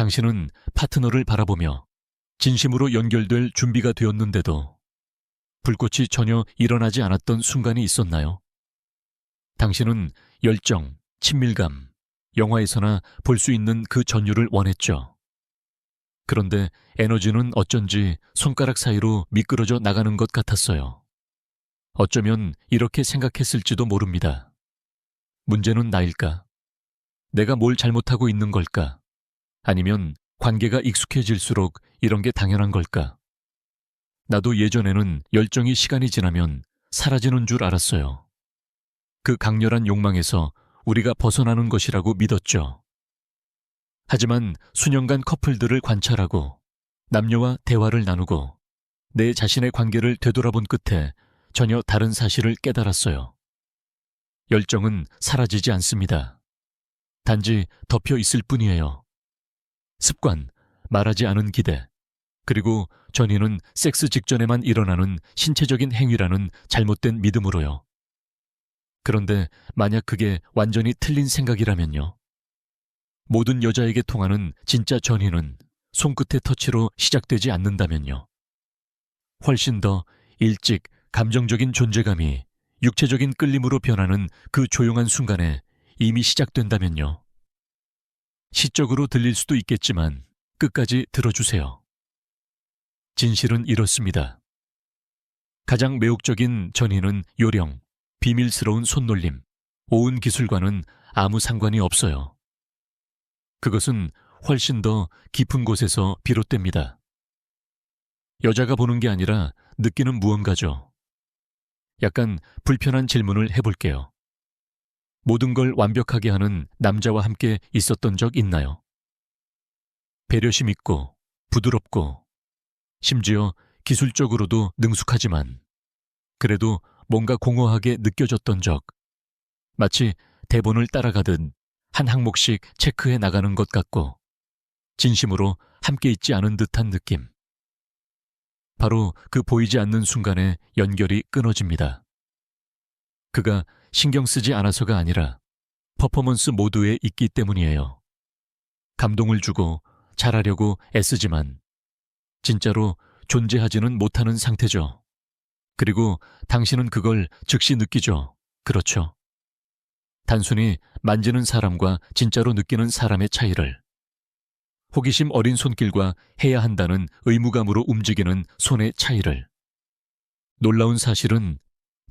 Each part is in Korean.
당신은 파트너를 바라보며 진심으로 연결될 준비가 되었는데도 불꽃이 전혀 일어나지 않았던 순간이 있었나요? 당신은 열정, 친밀감, 영화에서나 볼 수 있는 그 전율을 원했죠. 그런데 에너지는 어쩐지 손가락 사이로 미끄러져 나가는 것 같았어요. 어쩌면 이렇게 생각했을지도 모릅니다. 문제는 나일까? 내가 뭘 잘못하고 있는 걸까? 아니면 관계가 익숙해질수록 이런 게 당연한 걸까? 나도 예전에는 열정이 시간이 지나면 사라지는 줄 알았어요. 그 강렬한 욕망에서 우리가 벗어나는 것이라고 믿었죠. 하지만 수년간 커플들을 관찰하고 남녀와 대화를 나누고 내 자신의 관계를 되돌아본 끝에 전혀 다른 사실을 깨달았어요. 열정은 사라지지 않습니다. 단지 덮여 있을 뿐이에요. 습관, 말하지 않은 기대, 그리고 전이는 섹스 직전에만 일어나는 신체적인 행위라는 잘못된 믿음으로요. 그런데 만약 그게 완전히 틀린 생각이라면요. 모든 여자에게 통하는 진짜 전이는 손끝의 터치로 시작되지 않는다면요. 훨씬 더 일찍 감정적인 존재감이 육체적인 끌림으로 변하는 그 조용한 순간에 이미 시작된다면요. 시적으로 들릴 수도 있겠지만 끝까지 들어주세요. 진실은 이렇습니다. 가장 매혹적인 전이는 요령, 비밀스러운 손놀림, 오은 기술과는 아무 상관이 없어요. 그것은 훨씬 더 깊은 곳에서 비롯됩니다. 여자가 보는 게 아니라 느끼는 무언가죠. 약간 불편한 질문을 해볼게요. 모든 걸 완벽하게 하는 남자와 함께 있었던 적 있나요? 배려심 있고 부드럽고 심지어 기술적으로도 능숙하지만 그래도 뭔가 공허하게 느껴졌던 적, 마치 대본을 따라가듯 한 항목씩 체크해 나가는 것 같고 진심으로 함께 있지 않은 듯한 느낌. 바로 그 보이지 않는 순간에 연결이 끊어집니다. 그가 신경 쓰지 않아서가 아니라 퍼포먼스 모드에 있기 때문이에요. 감동을 주고 잘하려고 애쓰지만 진짜로 존재하지는 못하는 상태죠. 그리고 당신은 그걸 즉시 느끼죠. 그렇죠. 단순히 만지는 사람과 진짜로 느끼는 사람의 차이를. 호기심 어린 손길과 해야 한다는 의무감으로 움직이는 손의 차이를. 놀라운 사실은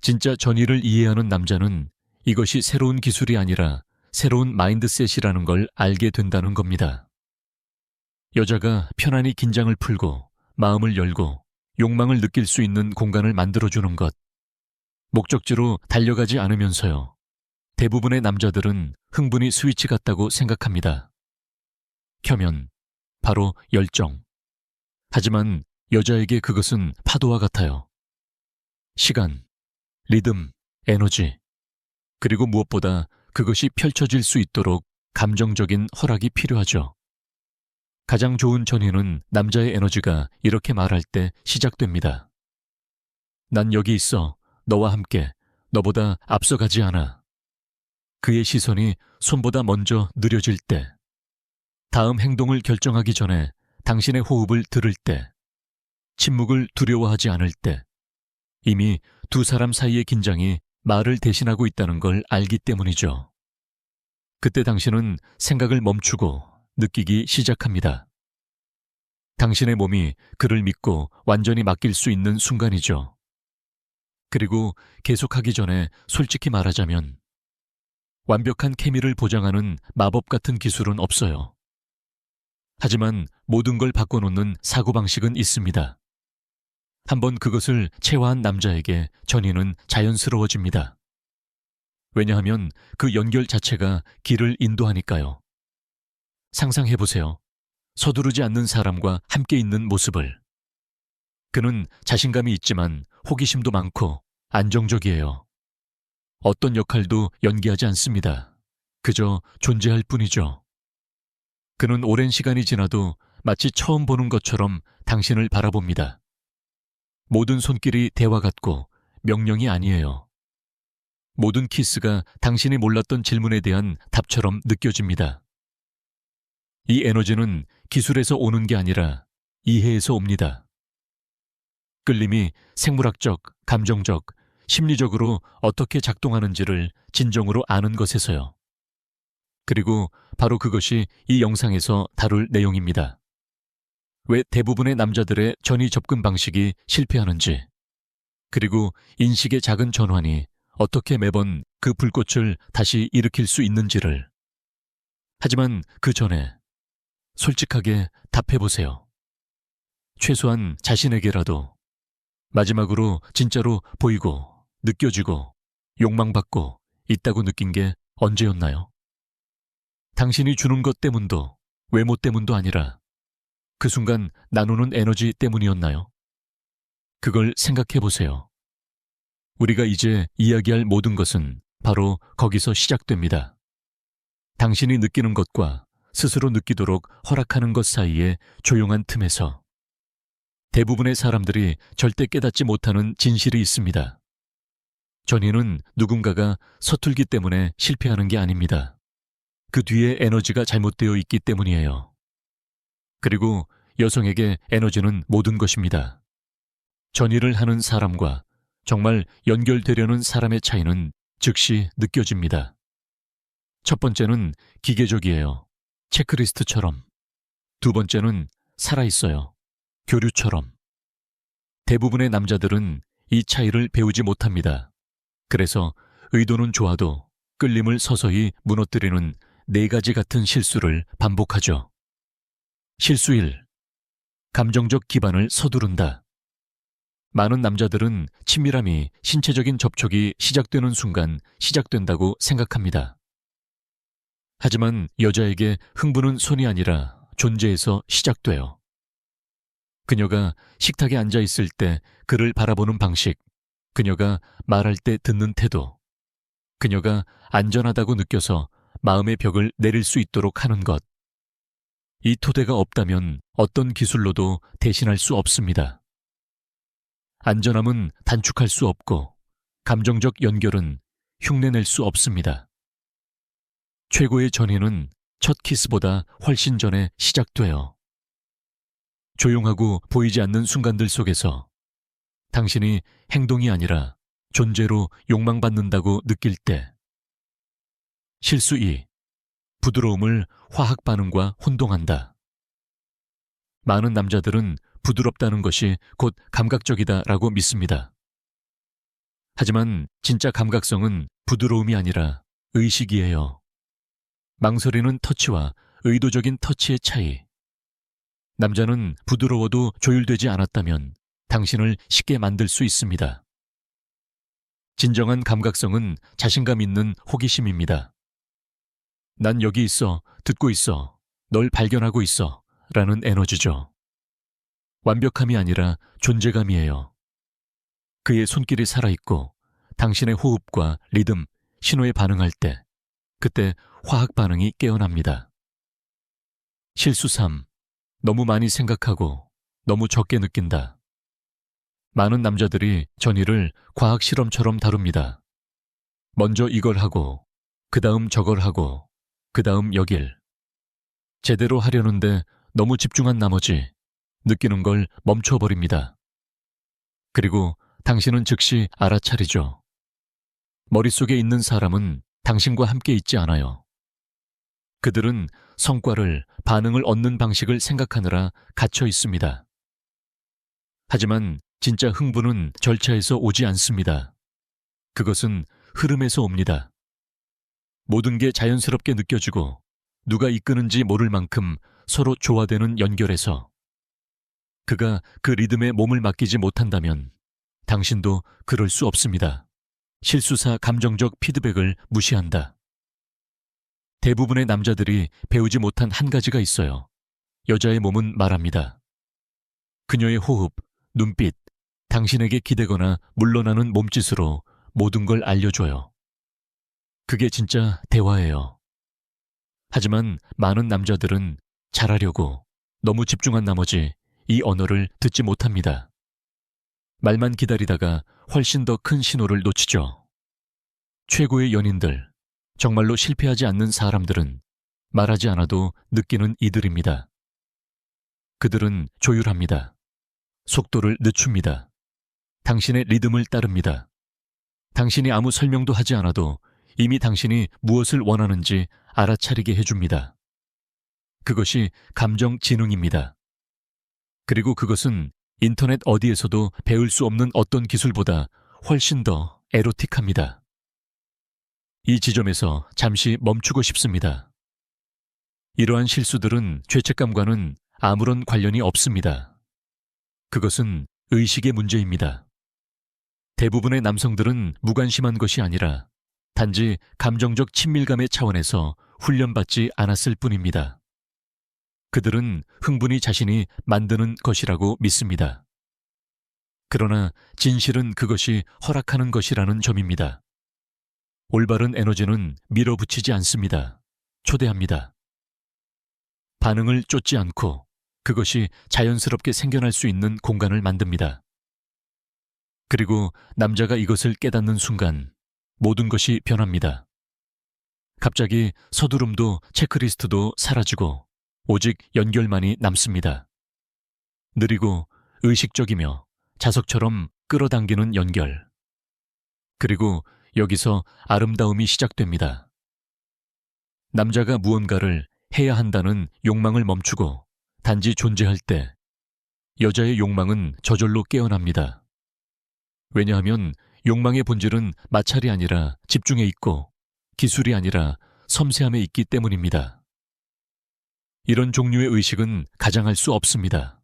진짜 전의를 이해하는 남자는 이것이 새로운 기술이 아니라 새로운 마인드셋이라는 걸 알게 된다는 겁니다. 여자가 편안히 긴장을 풀고 마음을 열고 욕망을 느낄 수 있는 공간을 만들어주는 것. 목적지로 달려가지 않으면서요. 대부분의 남자들은 흥분이 스위치 같다고 생각합니다. 켜면 바로 열정. 하지만 여자에게 그것은 파도와 같아요. 시간, 리듬, 에너지. 그리고 무엇보다 그것이 펼쳐질 수 있도록 감정적인 허락이 필요하죠. 가장 좋은 전의는 남자의 에너지가 이렇게 말할 때 시작됩니다. 난 여기 있어. 너와 함께. 너보다 앞서가지 않아. 그의 시선이 손보다 먼저 느려질 때. 다음 행동을 결정하기 전에 당신의 호흡을 들을 때. 침묵을 두려워하지 않을 때. 이미 두 사람 사이의 긴장이 말을 대신하고 있다는 걸 알기 때문이죠. 그때 당신은 생각을 멈추고 느끼기 시작합니다. 당신의 몸이 그를 믿고 완전히 맡길 수 있는 순간이죠. 그리고 계속하기 전에 솔직히 말하자면 완벽한 케미를 보장하는 마법 같은 기술은 없어요. 하지만 모든 걸 바꿔놓는 사고방식은 있습니다. 한번 그것을 체화한 남자에게 전의는 자연스러워집니다. 왜냐하면 그 연결 자체가 길을 인도하니까요. 상상해보세요. 서두르지 않는 사람과 함께 있는 모습을. 그는 자신감이 있지만 호기심도 많고 안정적이에요. 어떤 역할도 연기하지 않습니다. 그저 존재할 뿐이죠. 그는 오랜 시간이 지나도 마치 처음 보는 것처럼 당신을 바라봅니다. 모든 손길이 대화 같고 명령이 아니에요. 모든 키스가 당신이 몰랐던 질문에 대한 답처럼 느껴집니다. 이 에너지는 기술에서 오는 게 아니라 이해에서 옵니다. 끌림이 생물학적, 감정적, 심리적으로 어떻게 작동하는지를 진정으로 아는 것에서요. 그리고 바로 그것이 이 영상에서 다룰 내용입니다. 왜 대부분의 남자들의 전이 접근 방식이 실패하는지, 그리고 인식의 작은 전환이 어떻게 매번 그 불꽃을 다시 일으킬 수 있는지를. 하지만 그 전에 솔직하게 답해보세요. 최소한 자신에게라도. 마지막으로 진짜로 보이고 느껴지고 욕망받고 있다고 느낀 게 언제였나요? 당신이 주는 것 때문도 외모 때문도 아니라 그 순간 나누는 에너지 때문이었나요? 그걸 생각해 보세요. 우리가 이제 이야기할 모든 것은 바로 거기서 시작됩니다. 당신이 느끼는 것과 스스로 느끼도록 허락하는 것 사이의 조용한 틈에서 대부분의 사람들이 절대 깨닫지 못하는 진실이 있습니다. 전이는 누군가가 서툴기 때문에 실패하는 게 아닙니다. 그 뒤에 에너지가 잘못되어 있기 때문이에요. 그리고 여성에게 에너지는 모든 것입니다. 전이를 하는 사람과 정말 연결되려는 사람의 차이는 즉시 느껴집니다. 첫 번째는 기계적이에요. 체크리스트처럼. 두 번째는 살아있어요. 교류처럼. 대부분의 남자들은 이 차이를 배우지 못합니다. 그래서 의도는 좋아도 끌림을 서서히 무너뜨리는 4가지 같은 실수를 반복하죠. 실수 1. 감정적 기반을 서두른다. 많은 남자들은 친밀함이 신체적인 접촉이 시작되는 순간 시작된다고 생각합니다. 하지만 여자에게 흥분은 손이 아니라 존재에서 시작돼요. 그녀가 식탁에 앉아 있을 때 그를 바라보는 방식, 그녀가 말할 때 듣는 태도, 그녀가 안전하다고 느껴서 마음의 벽을 내릴 수 있도록 하는 것. 이 토대가 없다면 어떤 기술로도 대신할 수 없습니다. 안전함은 단축할 수 없고 감정적 연결은 흉내낼 수 없습니다. 최고의 전이는 첫 키스보다 훨씬 전에 시작돼요. 조용하고 보이지 않는 순간들 속에서 당신이 행동이 아니라 존재로 욕망받는다고 느낄 때. 실수 2. 부드러움을 화학 반응과 혼동한다. 많은 남자들은 부드럽다는 것이 곧 감각적이다라고 믿습니다. 하지만 진짜 감각성은 부드러움이 아니라 의식이에요. 망설이는 터치와 의도적인 터치의 차이. 남자는 부드러워도 조율되지 않았다면 당신을 쉽게 만들 수 있습니다. 진정한 감각성은 자신감 있는 호기심입니다. 난 여기 있어, 듣고 있어, 널 발견하고 있어 라는 에너지죠. 완벽함이 아니라 존재감이에요. 그의 손길이 살아있고 당신의 호흡과 리듬, 신호에 반응할 때 그때 화학 반응이 깨어납니다. 실수 3. 너무 많이 생각하고 너무 적게 느낀다. 많은 남자들이 전이를 과학 실험처럼 다룹니다. 먼저 이걸 하고, 그 다음 저걸 하고, 그 다음 여길. 제대로 하려는데 너무 집중한 나머지 느끼는 걸 멈춰버립니다. 그리고 당신은 즉시 알아차리죠. 머릿속에 있는 사람은 당신과 함께 있지 않아요. 그들은 성과를, 반응을 얻는 방식을 생각하느라 갇혀 있습니다. 하지만 진짜 흥분은 절차에서 오지 않습니다. 그것은 흐름에서 옵니다. 모든 게 자연스럽게 느껴지고 누가 이끄는지 모를 만큼 서로 조화되는 연결에서. 그가 그 리듬에 몸을 맡기지 못한다면 당신도 그럴 수 없습니다. 실수사 감정적 피드백을 무시한다. 대부분의 남자들이 배우지 못한 한 가지가 있어요. 여자의 몸은 말합니다. 그녀의 호흡, 눈빛, 당신에게 기대거나 물러나는 몸짓으로 모든 걸 알려줘요. 그게 진짜 대화예요. 하지만 많은 남자들은 잘하려고 너무 집중한 나머지 이 언어를 듣지 못합니다. 말만 기다리다가 훨씬 더 큰 신호를 놓치죠. 최고의 연인들, 정말로 실패하지 않는 사람들은 말하지 않아도 느끼는 이들입니다. 그들은 조율합니다. 속도를 늦춥니다. 당신의 리듬을 따릅니다. 당신이 아무 설명도 하지 않아도 이미 당신이 무엇을 원하는지 알아차리게 해줍니다. 그것이 감정지능입니다. 그리고 그것은 인터넷 어디에서도 배울 수 없는 어떤 기술보다 훨씬 더 에로틱합니다. 이 지점에서 잠시 멈추고 싶습니다. 이러한 실수들은 죄책감과는 아무런 관련이 없습니다. 그것은 의식의 문제입니다. 대부분의 남성들은 무관심한 것이 아니라 단지 감정적 친밀감의 차원에서 훈련받지 않았을 뿐입니다. 그들은 흥분이 자신이 만드는 것이라고 믿습니다. 그러나 진실은 그것이 허락하는 것이라는 점입니다. 올바른 에너지는 밀어붙이지 않습니다. 초대합니다. 반응을 쫓지 않고 그것이 자연스럽게 생겨날 수 있는 공간을 만듭니다. 그리고 남자가 이것을 깨닫는 순간 모든 것이 변합니다. 갑자기 서두름도 체크리스트도 사라지고 오직 연결만이 남습니다. 느리고 의식적이며 자석처럼 끌어당기는 연결. 그리고 여기서 아름다움이 시작됩니다. 남자가 무언가를 해야 한다는 욕망을 멈추고 단지 존재할 때 여자의 욕망은 저절로 깨어납니다. 왜냐하면 욕망의 본질은 마찰이 아니라 집중에 있고 기술이 아니라 섬세함에 있기 때문입니다. 이런 종류의 의식은 가장할 수 없습니다.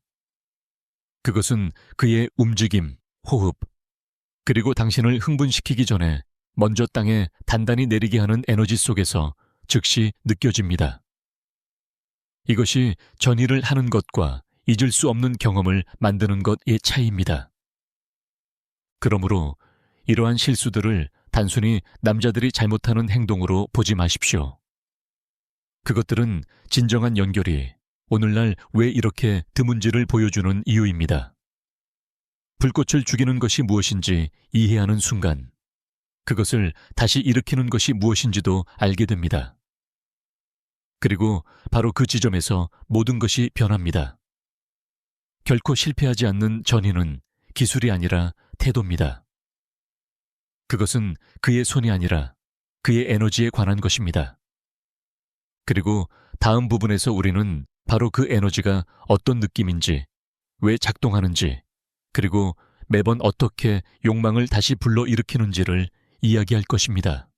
그것은 그의 움직임, 호흡, 그리고 당신을 흥분시키기 전에 먼저 땅에 단단히 내리게 하는 에너지 속에서 즉시 느껴집니다. 이것이 전일을 하는 것과 잊을 수 없는 경험을 만드는 것의 차이입니다. 그러므로 이러한 실수들을 단순히 남자들이 잘못하는 행동으로 보지 마십시오. 그것들은 진정한 연결이 오늘날 왜 이렇게 드문지를 보여주는 이유입니다. 불꽃을 죽이는 것이 무엇인지 이해하는 순간 그것을 다시 일으키는 것이 무엇인지도 알게 됩니다. 그리고 바로 그 지점에서 모든 것이 변합니다. 결코 실패하지 않는 전인은 기술이 아니라 태도입니다. 그것은 그의 손이 아니라 그의 에너지에 관한 것입니다. 그리고 다음 부분에서 우리는 바로 그 에너지가 어떤 느낌인지, 왜 작동하는지, 그리고 매번 어떻게 욕망을 다시 불러일으키는지를 이야기할 것입니다.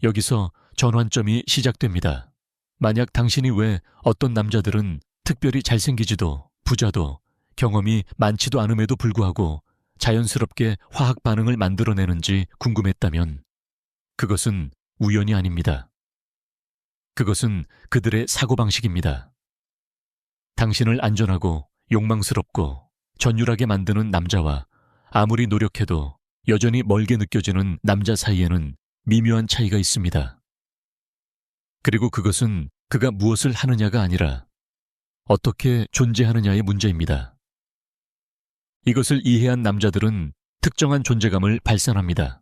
여기서 전환점이 시작됩니다. 만약 당신이 왜 어떤 남자들은 특별히 잘생기지도 부자도 경험이 많지도 않음에도 불구하고 자연스럽게 화학 반응을 만들어내는지 궁금했다면 그것은 우연이 아닙니다. 그것은 그들의 사고방식입니다. 당신을 안전하고 욕망스럽고 전율하게 만드는 남자와 아무리 노력해도 여전히 멀게 느껴지는 남자 사이에는 미묘한 차이가 있습니다. 그리고 그것은 그가 무엇을 하느냐가 아니라 어떻게 존재하느냐의 문제입니다. 이것을 이해한 남자들은 특정한 존재감을 발산합니다.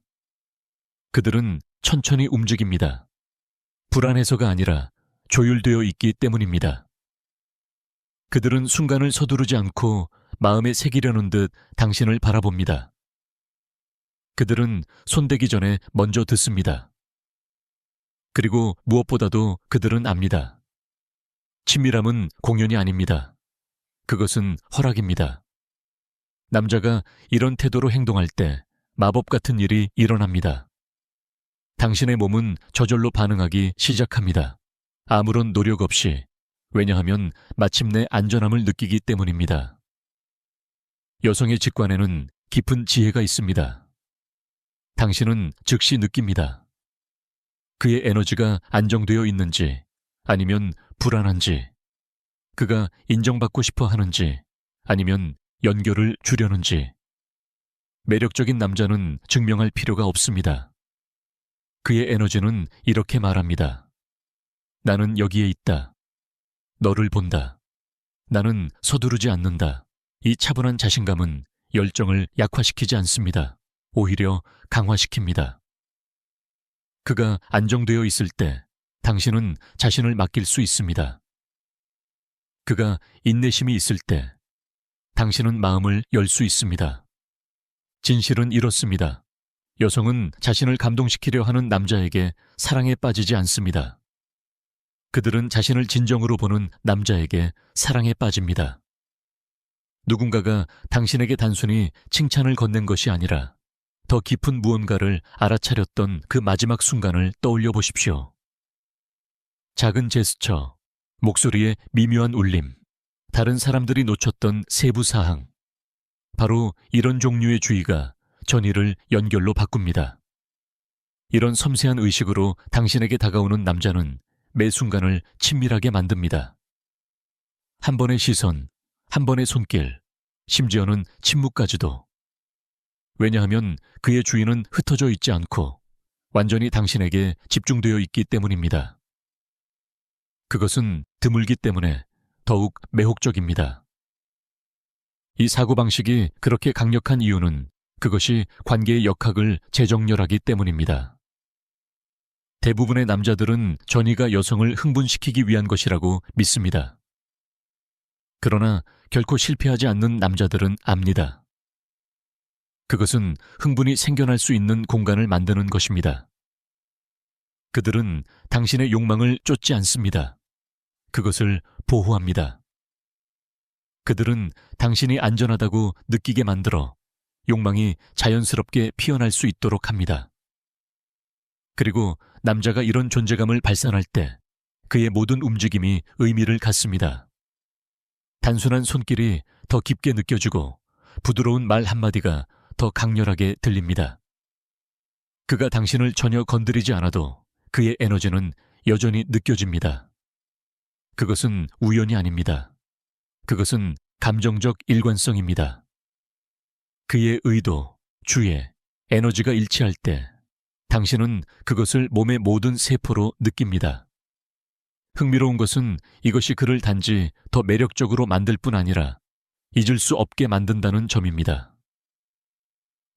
그들은 천천히 움직입니다. 불안해서가 아니라 조율되어 있기 때문입니다. 그들은 순간을 서두르지 않고 마음에 새기려는 듯 당신을 바라봅니다. 그들은 손대기 전에 먼저 듣습니다. 그리고 무엇보다도 그들은 압니다. 친밀함은 공연이 아닙니다. 그것은 허락입니다. 남자가 이런 태도로 행동할 때 마법 같은 일이 일어납니다. 당신의 몸은 저절로 반응하기 시작합니다. 아무런 노력 없이. 왜냐하면 마침내 안전함을 느끼기 때문입니다. 여성의 직관에는 깊은 지혜가 있습니다. 당신은 즉시 느낍니다. 그의 에너지가 안정되어 있는지 아니면 불안한지, 그가 인정받고 싶어 하는지 아니면 연결을 주려는지. 매력적인 남자는 증명할 필요가 없습니다. 그의 에너지는 이렇게 말합니다. 나는 여기에 있다. 너를 본다. 나는 서두르지 않는다. 이 차분한 자신감은 열정을 약화시키지 않습니다. 오히려 강화시킵니다. 그가 안정되어 있을 때 당신은 자신을 맡길 수 있습니다. 그가 인내심이 있을 때 당신은 마음을 열 수 있습니다. 진실은 이렇습니다. 여성은 자신을 감동시키려 하는 남자에게 사랑에 빠지지 않습니다. 그들은 자신을 진정으로 보는 남자에게 사랑에 빠집니다. 누군가가 당신에게 단순히 칭찬을 건넨 것이 아니라 더 깊은 무언가를 알아차렸던 그 마지막 순간을 떠올려 보십시오. 작은 제스처, 목소리의 미묘한 울림, 다른 사람들이 놓쳤던 세부 사항. 바로 이런 종류의 주의가 전의를 연결로 바꿉니다. 이런 섬세한 의식으로 당신에게 다가오는 남자는 매 순간을 친밀하게 만듭니다. 한 번의 시선, 한 번의 손길, 심지어는 침묵까지도. 왜냐하면 그의 주의는 흩어져 있지 않고 완전히 당신에게 집중되어 있기 때문입니다. 그것은 드물기 때문에 더욱 매혹적입니다. 이 사고방식이 그렇게 강력한 이유는 그것이 관계의 역학을 재정렬하기 때문입니다. 대부분의 남자들은 전의가 여성을 흥분시키기 위한 것이라고 믿습니다. 그러나 결코 실패하지 않는 남자들은 압니다. 그것은 흥분이 생겨날 수 있는 공간을 만드는 것입니다. 그들은 당신의 욕망을 쫓지 않습니다. 그것을 보호합니다. 그들은 당신이 안전하다고 느끼게 만들어 욕망이 자연스럽게 피어날 수 있도록 합니다. 그리고 남자가 이런 존재감을 발산할 때 그의 모든 움직임이 의미를 갖습니다. 단순한 손길이 더 깊게 느껴지고 부드러운 말 한마디가 더 강렬하게 들립니다. 그가 당신을 전혀 건드리지 않아도 그의 에너지는 여전히 느껴집니다. 그것은 우연이 아닙니다. 그것은 감정적 일관성입니다. 그의 의도, 주의, 에너지가 일치할 때 당신은 그것을 몸의 모든 세포로 느낍니다. 흥미로운 것은 이것이 그를 단지 더 매력적으로 만들 뿐 아니라 잊을 수 없게 만든다는 점입니다.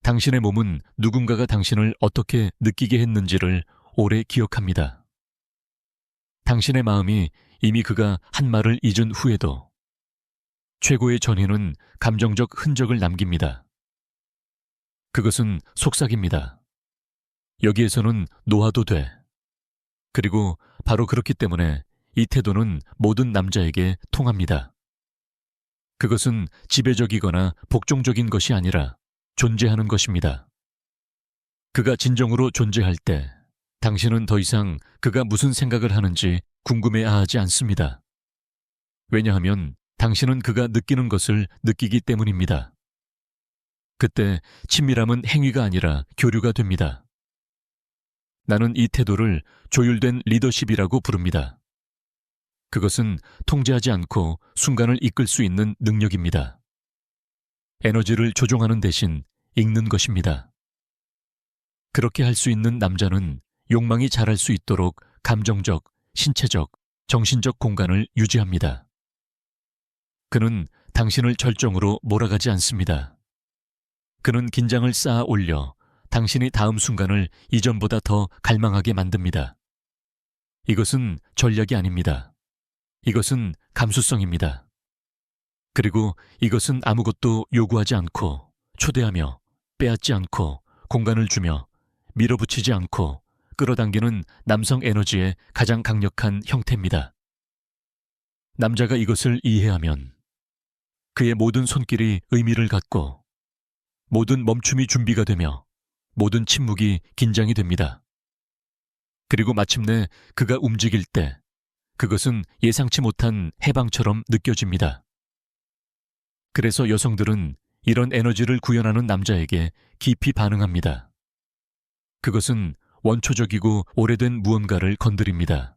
당신의 몸은 누군가가 당신을 어떻게 느끼게 했는지를 오래 기억합니다. 당신의 마음이 이미 그가 한 말을 잊은 후에도 최고의 전의는 감정적 흔적을 남깁니다. 그것은 속삭입니다. 여기에서는 놓아도 돼. 그리고 바로 그렇기 때문에 이 태도는 모든 남자에게 통합니다. 그것은 지배적이거나 복종적인 것이 아니라 존재하는 것입니다. 그가 진정으로 존재할 때 당신은 더 이상 그가 무슨 생각을 하는지 궁금해하지 않습니다. 왜냐하면 당신은 그가 느끼는 것을 느끼기 때문입니다. 그때 친밀함은 행위가 아니라 교류가 됩니다. 나는 이 태도를 조율된 리더십이라고 부릅니다. 그것은 통제하지 않고 순간을 이끌 수 있는 능력입니다. 에너지를 조종하는 대신 읽는 것입니다. 그렇게 할 수 있는 남자는 욕망이 자랄 수 있도록 감정적, 신체적, 정신적 공간을 유지합니다. 그는 당신을 절정으로 몰아가지 않습니다. 그는 긴장을 쌓아 올려 당신이 다음 순간을 이전보다 더 갈망하게 만듭니다. 이것은 전략이 아닙니다. 이것은 감수성입니다. 그리고 이것은 아무것도 요구하지 않고 초대하며 빼앗지 않고 공간을 주며 밀어붙이지 않고 끌어당기는 남성 에너지의 가장 강력한 형태입니다. 남자가 이것을 이해하면 그의 모든 손길이 의미를 갖고 모든 멈춤이 준비가 되며 모든 침묵이 긴장이 됩니다. 그리고 마침내 그가 움직일 때 그것은 예상치 못한 해방처럼 느껴집니다. 그래서 여성들은 이런 에너지를 구현하는 남자에게 깊이 반응합니다. 그것은 원초적이고 오래된 무언가를 건드립니다.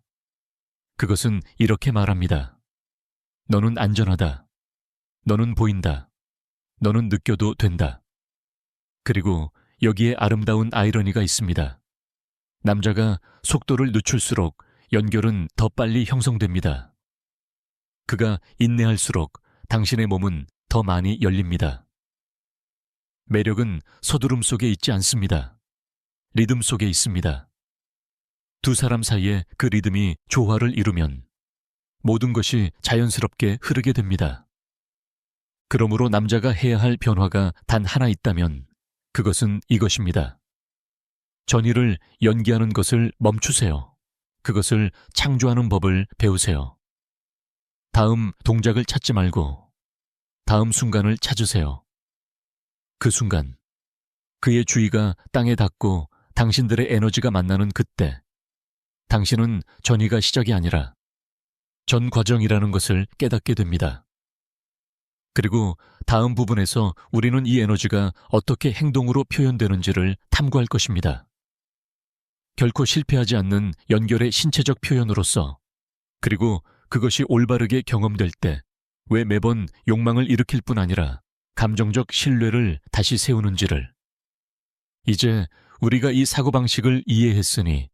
그것은 이렇게 말합니다. 너는 안전하다. 너는 보인다. 너는 느껴도 된다. 그리고 여기에 아름다운 아이러니가 있습니다. 남자가 속도를 늦출수록 연결은 더 빨리 형성됩니다. 그가 인내할수록 당신의 몸은 더 많이 열립니다. 매력은 서두름 속에 있지 않습니다. 리듬 속에 있습니다. 두 사람 사이에 그 리듬이 조화를 이루면 모든 것이 자연스럽게 흐르게 됩니다. 그러므로 남자가 해야 할 변화가 단 하나 있다면 그것은 이것입니다. 전의를 연기하는 것을 멈추세요. 그것을 창조하는 법을 배우세요. 다음 동작을 찾지 말고 다음 순간을 찾으세요. 그 순간, 그의 주의가 땅에 닿고 당신들의 에너지가 만나는 그때, 당신은 전의가 시작이 아니라 전 과정이라는 것을 깨닫게 됩니다. 그리고 다음 부분에서 우리는 이 에너지가 어떻게 행동으로 표현되는지를 탐구할 것입니다. 결코 실패하지 않는 연결의 신체적 표현으로서, 그리고 그것이 올바르게 경험될 때 왜 매번 욕망을 일으킬 뿐 아니라 감정적 신뢰를 다시 세우는지를. 이제 우리가 이 사고방식을 이해했으니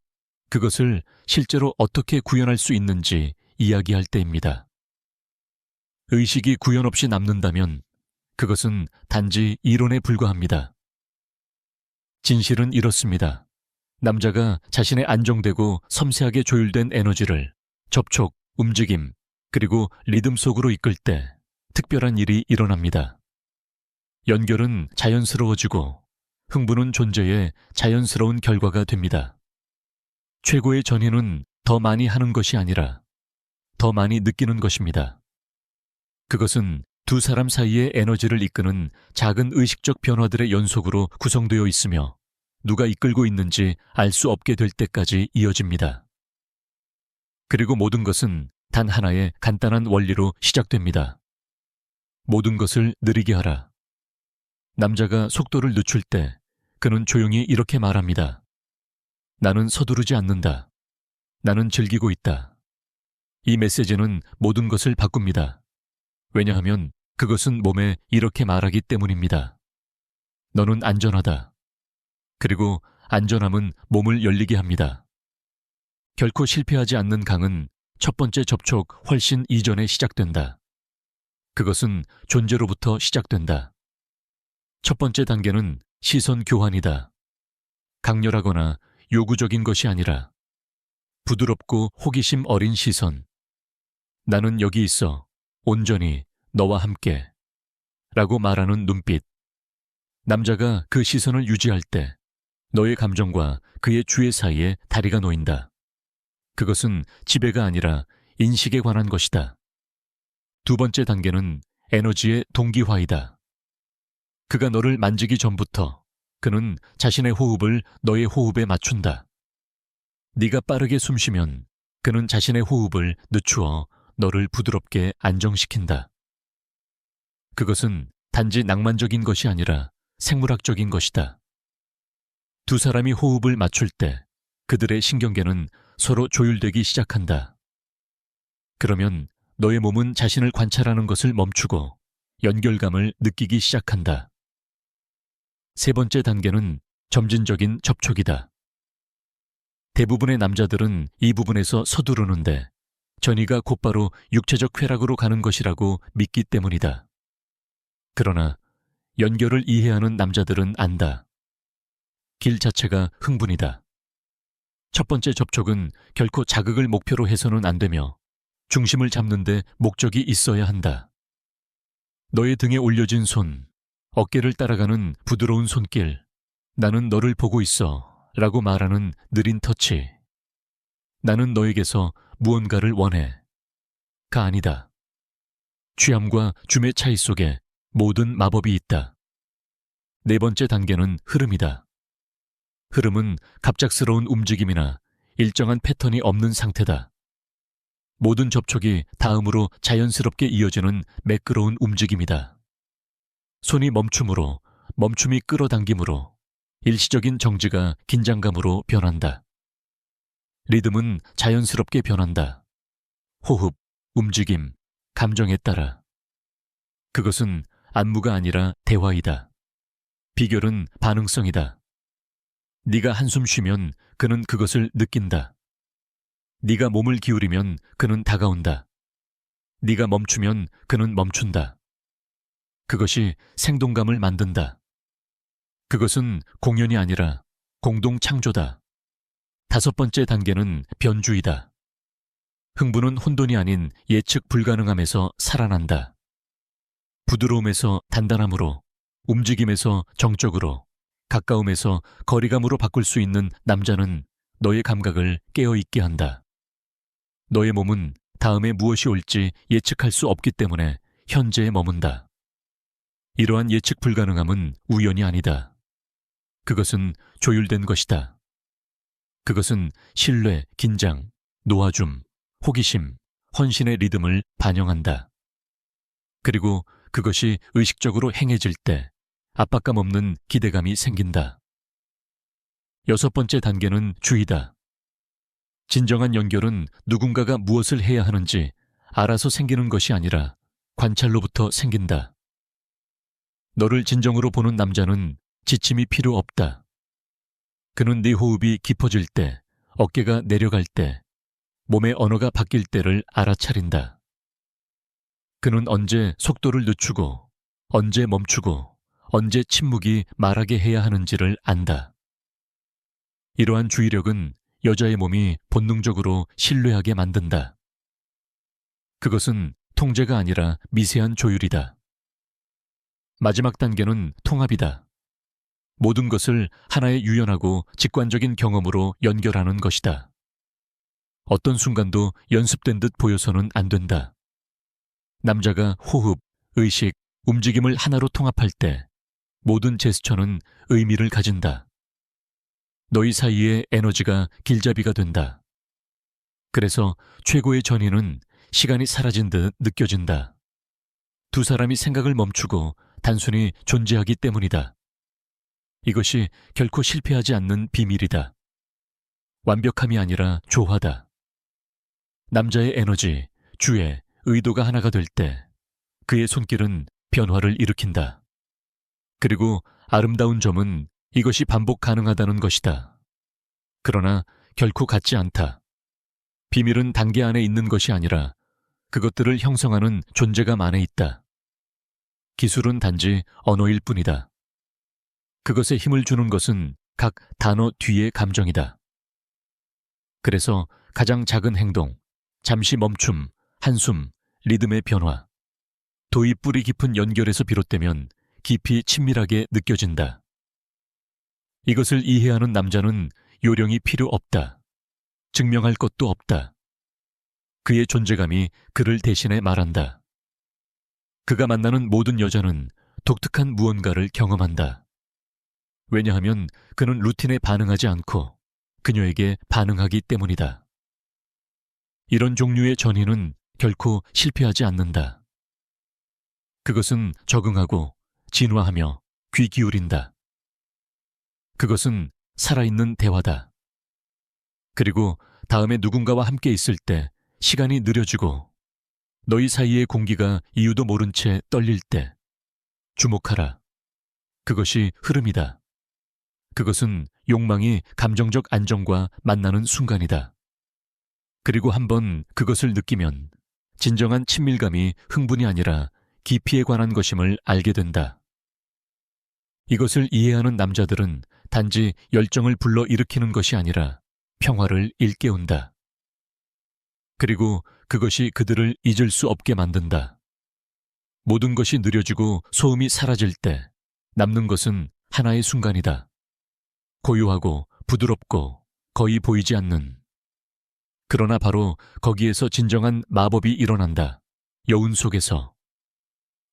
그것을 실제로 어떻게 구현할 수 있는지 이야기할 때입니다. 의식이 구현 없이 남는다면 그것은 단지 이론에 불과합니다. 진실은 이렇습니다. 남자가 자신의 안정되고 섬세하게 조율된 에너지를 접촉, 움직임, 그리고 리듬 속으로 이끌 때 특별한 일이 일어납니다. 연결은 자연스러워지고 흥분은 존재의 자연스러운 결과가 됩니다. 최고의 전의는 더 많이 하는 것이 아니라 더 많이 느끼는 것입니다. 그것은 두 사람 사이의 에너지를 이끄는 작은 의식적 변화들의 연속으로 구성되어 있으며 누가 이끌고 있는지 알 수 없게 될 때까지 이어집니다. 그리고 모든 것은 단 하나의 간단한 원리로 시작됩니다. 모든 것을 느리게 하라. 남자가 속도를 늦출 때 그는 조용히 이렇게 말합니다. 나는 서두르지 않는다. 나는 즐기고 있다. 이 메시지는 모든 것을 바꿉니다. 왜냐하면 그것은 몸에 이렇게 말하기 때문입니다. 너는 안전하다. 그리고 안전함은 몸을 열리게 합니다. 결코 실패하지 않는 강은 첫 번째 접촉 훨씬 이전에 시작된다. 그것은 존재로부터 시작된다. 첫 번째 단계는 시선 교환이다. 강렬하거나 요구적인 것이 아니라 부드럽고 호기심 어린 시선. 나는 여기 있어. 온전히 너와 함께. 라고 말하는 눈빛. 남자가 그 시선을 유지할 때 너의 감정과 그의 주의 사이에 다리가 놓인다. 그것은 지배가 아니라 인식에 관한 것이다. 두 번째 단계는 에너지의 동기화이다. 그가 너를 만지기 전부터 그는 자신의 호흡을 너의 호흡에 맞춘다. 네가 빠르게 숨쉬면 그는 자신의 호흡을 늦추어 너를 부드럽게 안정시킨다. 그것은 단지 낭만적인 것이 아니라 생물학적인 것이다. 두 사람이 호흡을 맞출 때 그들의 신경계는 서로 조율되기 시작한다. 그러면 너의 몸은 자신을 관찰하는 것을 멈추고 연결감을 느끼기 시작한다. 세 번째 단계는 점진적인 접촉이다. 대부분의 남자들은 이 부분에서 서두르는데 전의가 곧바로 육체적 쾌락으로 가는 것이라고 믿기 때문이다. 그러나 연결을 이해하는 남자들은 안다. 길 자체가 흥분이다. 첫 번째 접촉은 결코 자극을 목표로 해서는 안 되며 중심을 잡는 데 목적이 있어야 한다. 너의 등에 올려진 손, 어깨를 따라가는 부드러운 손길, 나는 너를 보고 있어 라고 말하는 느린 터치. 나는 너에게서 무언가를 원해. 가 아니다. 취함과 줌의 차이 속에 모든 마법이 있다. 네 번째 단계는 흐름이다. 흐름은 갑작스러운 움직임이나 일정한 패턴이 없는 상태다. 모든 접촉이 다음으로 자연스럽게 이어지는 매끄러운 움직임이다. 손이 멈춤으로, 멈춤이 끌어당김으로, 일시적인 정지가 긴장감으로 변한다. 리듬은 자연스럽게 변한다. 호흡, 움직임, 감정에 따라. 그것은 안무가 아니라 대화이다. 비결은 반응성이다. 네가 한숨 쉬면 그는 그것을 느낀다. 네가 몸을 기울이면 그는 다가온다. 네가 멈추면 그는 멈춘다. 그것이 생동감을 만든다. 그것은 공연이 아니라 공동 창조다. 5번째 단계는 변주이다. 흥분은 혼돈이 아닌 예측 불가능함에서 살아난다. 부드러움에서 단단함으로, 움직임에서 정적으로, 가까움에서 거리감으로 바꿀 수 있는 남자는 너의 감각을 깨어있게 한다. 너의 몸은 다음에 무엇이 올지 예측할 수 없기 때문에 현재에 머문다. 이러한 예측 불가능함은 우연이 아니다. 그것은 조율된 것이다. 그것은 신뢰, 긴장, 놓아줌, 호기심, 헌신의 리듬을 반영한다. 그리고 그것이 의식적으로 행해질 때 압박감 없는 기대감이 생긴다. 6번째 단계는 주의다. 진정한 연결은 누군가가 무엇을 해야 하는지 알아서 생기는 것이 아니라 관찰로부터 생긴다. 너를 진정으로 보는 남자는 지침이 필요 없다. 그는 네 호흡이 깊어질 때, 어깨가 내려갈 때, 몸의 언어가 바뀔 때를 알아차린다. 그는 언제 속도를 늦추고, 언제 멈추고, 언제 침묵이 말하게 해야 하는지를 안다. 이러한 주의력은 여자의 몸이 본능적으로 신뢰하게 만든다. 그것은 통제가 아니라 미세한 조율이다. 마지막 단계는 통합이다. 모든 것을 하나의 유연하고 직관적인 경험으로 연결하는 것이다. 어떤 순간도 연습된 듯 보여서는 안 된다. 남자가 호흡, 의식, 움직임을 하나로 통합할 때 모든 제스처는 의미를 가진다. 너희 사이의 에너지가 길잡이가 된다. 그래서 최고의 전의는 시간이 사라진 듯 느껴진다. 두 사람이 생각을 멈추고 단순히 존재하기 때문이다. 이것이 결코 실패하지 않는 비밀이다. 완벽함이 아니라 조화다. 남자의 에너지, 주의, 의도가 하나가 될 때 그의 손길은 변화를 일으킨다. 그리고 아름다운 점은 이것이 반복 가능하다는 것이다. 그러나 결코 같지 않다. 비밀은 단계 안에 있는 것이 아니라 그것들을 형성하는 존재감 안에 있다. 기술은 단지 언어일 뿐이다. 그것에 힘을 주는 것은 각 단어 뒤의 감정이다. 그래서 가장 작은 행동, 잠시 멈춤, 한숨, 리듬의 변화, 도의 뿌리 깊은 연결에서 비롯되면 깊이 친밀하게 느껴진다. 이것을 이해하는 남자는 요령이 필요 없다. 증명할 것도 없다. 그의 존재감이 그를 대신해 말한다. 그가 만나는 모든 여자는 독특한 무언가를 경험한다. 왜냐하면 그는 루틴에 반응하지 않고 그녀에게 반응하기 때문이다. 이런 종류의 전의는 결코 실패하지 않는다. 그것은 적응하고 진화하며 귀 기울인다. 그것은 살아있는 대화다. 그리고 다음에 누군가와 함께 있을 때 시간이 느려지고 너희 사이의 공기가 이유도 모른 채 떨릴 때 주목하라. 그것이 흐름이다. 그것은 욕망이 감정적 안정과 만나는 순간이다. 그리고 한번 그것을 느끼면 진정한 친밀감이 흥분이 아니라 깊이에 관한 것임을 알게 된다. 이것을 이해하는 남자들은 단지 열정을 불러일으키는 것이 아니라 평화를 일깨운다. 그리고 그것이 그들을 잊을 수 없게 만든다. 모든 것이 느려지고 소음이 사라질 때 남는 것은 하나의 순간이다. 고요하고 부드럽고 거의 보이지 않는. 그러나 바로 거기에서 진정한 마법이 일어난다. 여운 속에서.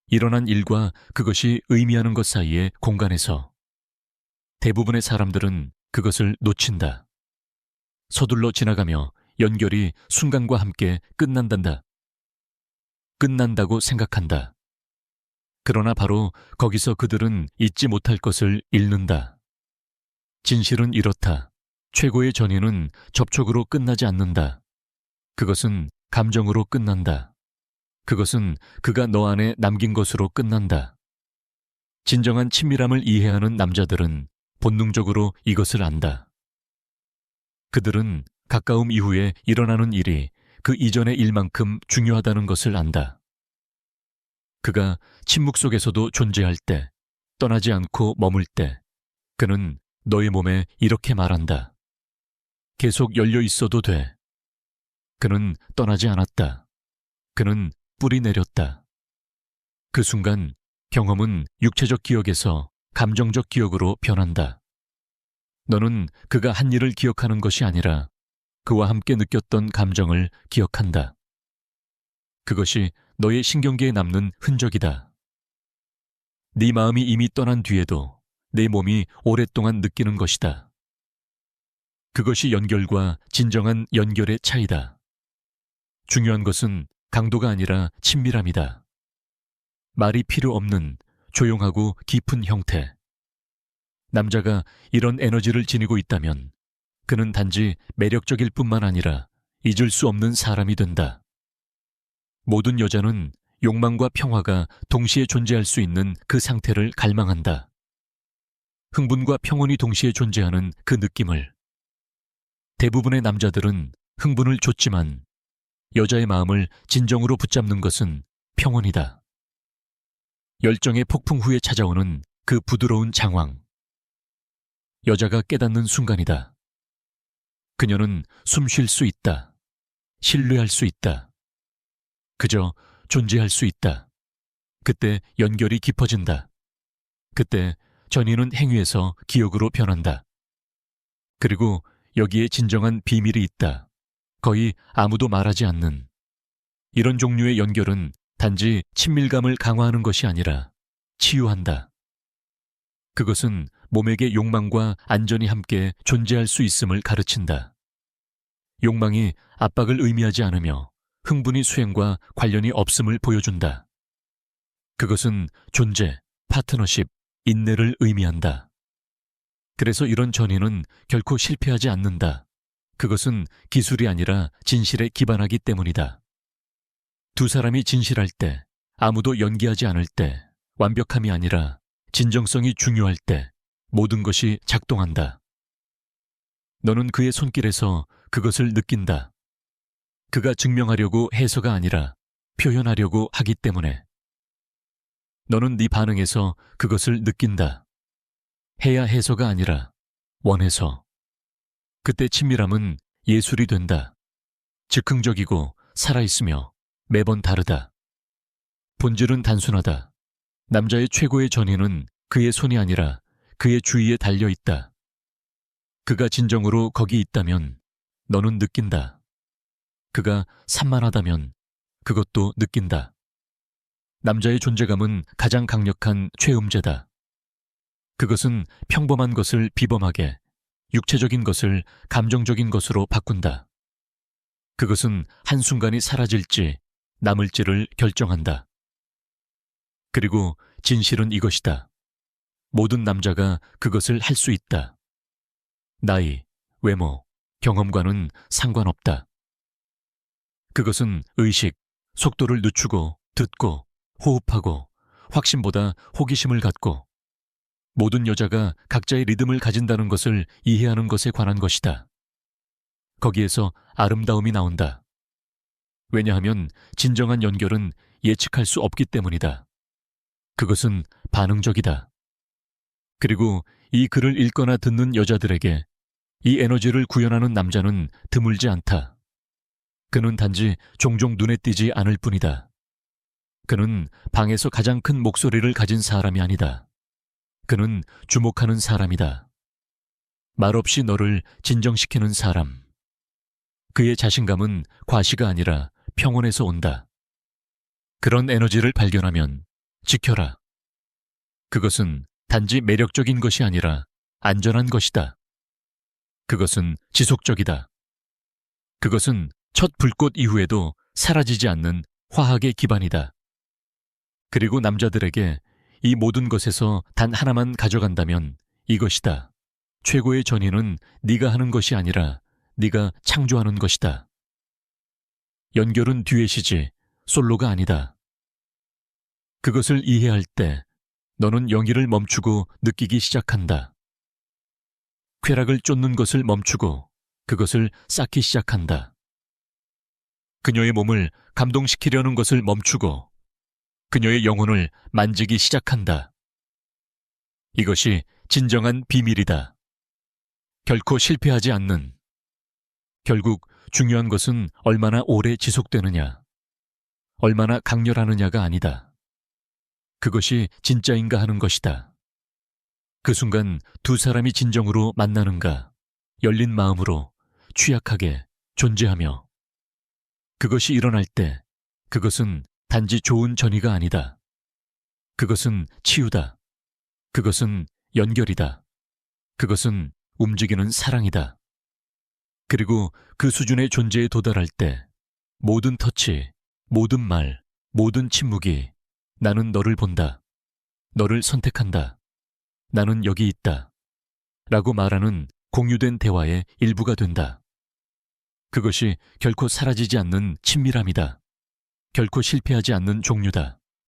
일어난 일과 그것이 의미하는 것 사이의 공간에서. 대부분의 사람들은 그것을 놓친다. 서둘러 지나가며 연결이 순간과 함께 끝난다고 생각한다. 그러나 바로 거기서 그들은 잊지 못할 것을 잃는다. 진실은 이렇다. 최고의 전의는 접촉으로 끝나지 않는다. 그것은 감정으로 끝난다. 그것은 그가 너 안에 남긴 것으로 끝난다. 진정한 친밀함을 이해하는 남자들은 본능적으로 이것을 안다. 그들은 가까움 이후에 일어나는 일이 그 이전의 일만큼 중요하다는 것을 안다. 그가 침묵 속에서도 존재할 때, 떠나지 않고 머물 때, 그는 너의 몸에 이렇게 말한다. 계속 열려 있어도 돼. 그는 떠나지 않았다. 그는 뿌리 내렸다. 그 순간 경험은 육체적 기억에서 감정적 기억으로 변한다. 너는 그가 한 일을 기억하는 것이 아니라 그와 함께 느꼈던 감정을 기억한다. 그것이 너의 신경계에 남는 흔적이다. 네 마음이 이미 떠난 뒤에도 내 몸이 오랫동안 느끼는 것이다. 그것이 연결과 진정한 연결의 차이다. 중요한 것은 강도가 아니라 친밀함이다. 말이 필요 없는 조용하고 깊은 형태. 남자가 이런 에너지를 지니고 있다면 그는 단지 매력적일 뿐만 아니라 잊을 수 없는 사람이 된다. 모든 여자는 욕망과 평화가 동시에 존재할 수 있는 그 상태를 갈망한다. 흥분과 평온이 동시에 존재하는 그 느낌을. 대부분의 남자들은 흥분을 줬지만 여자의 마음을 진정으로 붙잡는 것은 평온이다. 열정의 폭풍 후에 찾아오는 그 부드러운 장황. 여자가 깨닫는 순간이다. 그녀는 숨 쉴 수 있다. 신뢰할 수 있다. 그저 존재할 수 있다. 그때 연결이 깊어진다. 그때 전이는 행위에서 기억으로 변한다. 그리고 여기에 진정한 비밀이 있다. 거의 아무도 말하지 않는. 이런 종류의 연결은 단지 친밀감을 강화하는 것이 아니라 치유한다. 그것은 몸에게 욕망과 안전이 함께 존재할 수 있음을 가르친다. 욕망이 압박을 의미하지 않으며 흥분이 수행과 관련이 없음을 보여준다. 그것은 존재, 파트너십, 인내를 의미한다. 그래서 이런 전이는 결코 실패하지 않는다. 그것은 기술이 아니라 진실에 기반하기 때문이다. 두 사람이 진실할 때, 아무도 연기하지 않을 때, 완벽함이 아니라 진정성이 중요할 때 모든 것이 작동한다. 너는 그의 손길에서 그것을 느낀다. 그가 증명하려고 해서가 아니라 표현하려고 하기 때문에. 너는 네 반응에서 그것을 느낀다. 해야 해서가 아니라 원해서. 그때 친밀함은 예술이 된다. 즉흥적이고 살아있으며 매번 다르다. 본질은 단순하다. 남자의 최고의 전의는 그의 손이 아니라 그의 주위에 달려있다. 그가 진정으로 거기 있다면 너는 느낀다. 그가 산만하다면 그것도 느낀다. 남자의 존재감은 가장 강력한 최음제다. 그것은 평범한 것을 비범하게, 육체적인 것을 감정적인 것으로 바꾼다. 그것은 한순간이 사라질지 남을지를 결정한다. 그리고 진실은 이것이다. 모든 남자가 그것을 할 수 있다. 나이, 외모, 경험과는 상관없다. 그것은 의식, 속도를 늦추고 듣고 호흡하고 확신보다 호기심을 갖고 모든 여자가 각자의 리듬을 가진다는 것을 이해하는 것에 관한 것이다. 거기에서 아름다움이 나온다. 왜냐하면 진정한 연결은 예측할 수 없기 때문이다. 그것은 반응적이다. 그리고 이 글을 읽거나 듣는 여자들에게 이 에너지를 구현하는 남자는 드물지 않다. 그는 단지 종종 눈에 띄지 않을 뿐이다. 그는 방에서 가장 큰 목소리를 가진 사람이 아니다. 그는 주목하는 사람이다. 말없이 너를 진정시키는 사람. 그의 자신감은 과시가 아니라 평온에서 온다. 그런 에너지를 발견하면 지켜라. 그것은 단지 매력적인 것이 아니라 안전한 것이다. 그것은 지속적이다. 그것은 첫 불꽃 이후에도 사라지지 않는 화학의 기반이다. 그리고 남자들에게 이 모든 것에서 단 하나만 가져간다면 이것이다. 최고의 전의는 네가 하는 것이 아니라 네가 창조하는 것이다. 연결은 듀엣이지 솔로가 아니다. 그것을 이해할 때 너는 연기를 멈추고 느끼기 시작한다. 쾌락을 쫓는 것을 멈추고 그것을 쌓기 시작한다. 그녀의 몸을 감동시키려는 것을 멈추고 그녀의 영혼을 만지기 시작한다. 이것이 진정한 비밀이다. 결코 실패하지 않는 결국 중요한 것은 얼마나 오래 지속되느냐, 얼마나 강렬하느냐가 아니다. 그것이 진짜인가 하는 것이다. 그 순간 두 사람이 진정으로 만나는가, 열린 마음으로 취약하게 존재하며 그것이 일어날 때 그것은 단지 좋은 전이가 아니다. 그것은 치유다. 그것은 연결이다. 그것은 움직이는 사랑이다. 그리고 그 수준의 존재에 도달할 때 모든 터치, 모든 말, 모든 침묵이 나는 너를 본다. 너를 선택한다. 나는 여기 있다. 라고 말하는 공유된 대화의 일부가 된다. 그것이 결코 사라지지 않는 친밀함이다. 결코 실패하지 않는 종류다.